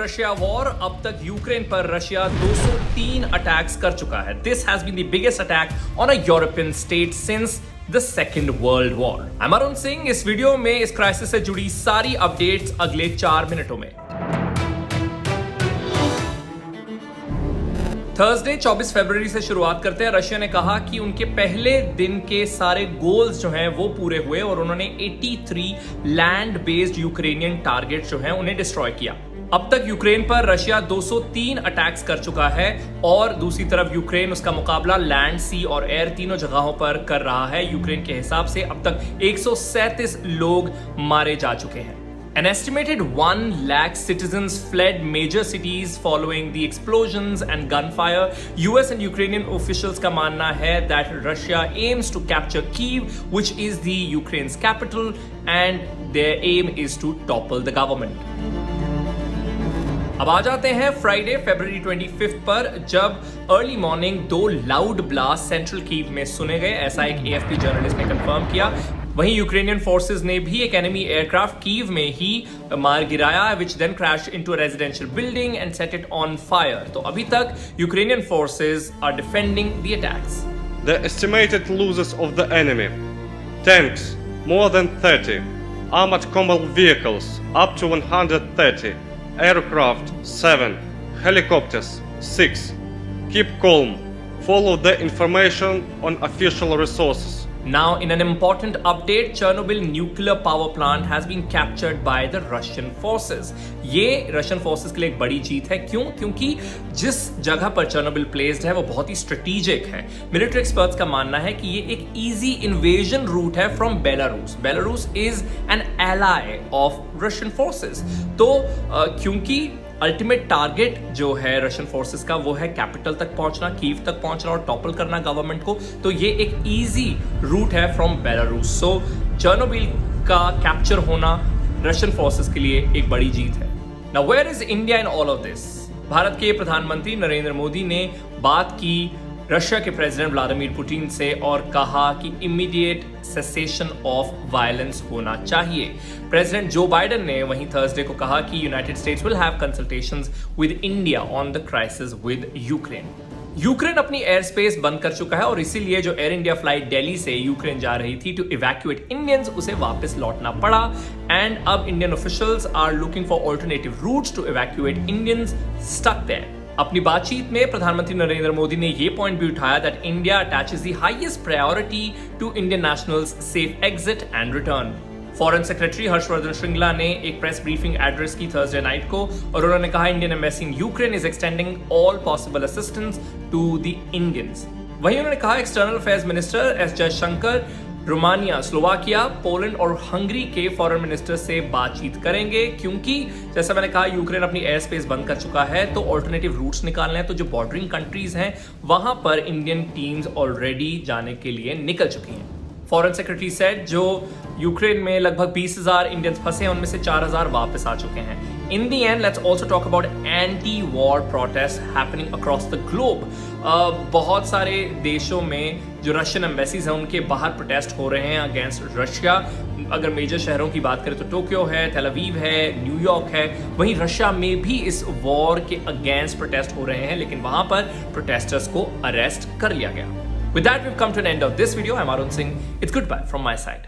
Russia war, अब तक Ukraine पर रशिया 203 अटैक्स कर चुका है। This has been the biggest attack on a European state since the Second World War. I am Arun Singh. इस video में इस क्राइसिस से जुड़ी सारी अपडेट्स अगले 4 मिनटों में। थर्सडे 24 फरवरी से शुरुआत करते हैं। रशिया ने कहा कि उनके पहले दिन के सारे गोल्स जो हैं वो पूरे हुए और उन्होंने 83 लैंड बेस्ड यूक्रेनियन टारगेट जो हैं उन्हें डिस्ट्रॉय किया। अब तक यूक्रेन पर रशिया 203 अटैक्स कर चुका है और दूसरी तरफ यूक्रेन उसका मुकाबला लैंड, सी और एयर तीनों जगहों पर कर रहा है। यूक्रेन के हिसाब से अब तक 137 लोग मारे जा चुके हैं। An estimated 1 lakh citizens fled major cities following the explosions and gunfire. US and Ukrainian officials का मानना है that Russia aims to capture Kyiv, which is the Ukraine's capital, and their aim is to topple the government. अब आ जाते हैं Friday फरवरी 25 पर, जब early morning 2 loud blast central Kyiv में सुने गए। ऐसा एक AFP जर्नलिस्ट ने कंफर्म किया। वहीं यूक्रेनियन फोर्सेस ने भी एक एनिमी एयरक्राफ्ट कीव में ही मार गिराया, which then crash into a residential building and set it on fire. तो अभी तक Ukrainian forces are defending the attacks. The estimated losses of the enemy: tanks more than 30, armored combat vehicles up to 130, aircraft 7, helicopters 6. Keep calm. Follow the information on official resources. Now, in an important update, Chernobyl nuclear power plant has been captured by the Russian forces. ये Russian forces के लिए एक बड़ी जीत है। क्यों? क्योंकि जिस जगह पर चर्नोबिल प्लेस्ड है वो बहुत ही स्ट्रेटेजिक है। मिलिट्री एक्सपर्ट्स का मानना है कि ये एक इजी इन्वेजन रूट है from Belarus. Belarus is an ally of Russian forces. तो क्योंकि अल्टीमेट टारगेट जो है रशियन फोर्सेस का वो है कैपिटल तक पहुंचना, कीव तक पहुंचना और टॉपल करना गवर्नमेंट को, तो ये एक इजी रूट है फ्रॉम बेलारूस। सो चर्नोबिल का कैप्चर होना रशियन फोर्सेस के लिए एक बड़ी जीत है। Now where is India in all of this? Bharat के प्रधानमंत्री नरेंद्र मोदी ने बात की रशिया के प्रेसिडेंट व्लादिमीर पुतिन से और कहा कि इमीडिएट सेसेशन ऑफ वायलेंस होना चाहिए। प्रेसिडेंट जो बाइडेन ने वहीं थर्सडे को कहा कि United states will have consultations with India on the crisis with Ukraine. Ukraine अपनी एयर स्पेस बंद कर चुका है और इसीलिए जो एयर इंडिया फ्लाइट दिल्ली से यूक्रेन जा रही थी टू इवैक्यूएट इंडियंस, उसे वापस लौटना पड़ा। एंड अब Indian officials are looking for alternative routes to evacuate Indians stuck there. अपनी बातचीत में प्रधानमंत्री नरेंद्र मोदी ने यह पॉइंट भी उठाया that India attaches the highest priority to Indian nationals safe exit and return. Foreign secretary Harshvardhan Shringla ने एक प्रेस ब्रीफिंग एड्रेस की थर्सडे नाइट को और उन्होंने कहा Indian embassy in Ukraine is extending all possible assistance to the Indians. वहीं उन्होंने कहा external affairs minister S Jaishankar Romania, Slovakia, Poland और हंगरी के फॉरेन मिनिस्टर से बातचीत करेंगे, क्योंकि जैसा मैंने कहा यूक्रेन अपनी एयर स्पेस बंद कर चुका है तो ऑल्टरनेटिव रूट्स निकालने हैं। तो जो बॉर्डरिंग कंट्रीज हैं वहां पर इंडियन टीम्स ऑलरेडी जाने के लिए निकल चुकी हैं। फॉरेन सेक्रेटरी सेड जो यूक्रेन में लगभग 20,000 इंडियंस फंसे हैं उनमें से 4,000 वापस आ चुके हैं। In the end, let's also talk about anti-war protests happening across the globe. बहुत सारे देशों में जो रशियन एम्बेसीज हैं उनके बाहर प्रोटेस्ट हो रहे हैं अगेंस्ट रशिया। अगर मेजर शहरों की बात करें तो टोक्यो है, तेल अवीव है, न्यूयॉर्क है। वहीं रशिया में भी इस वॉर के अगेंस्ट प्रोटेस्ट हो रहे हैं, लेकिन वहां पर प्रोटेस्टर्स को अरेस्ट कर लिया गया। With that, we've come to an end of this video. I'm Arun Singh. It's goodbye from my side.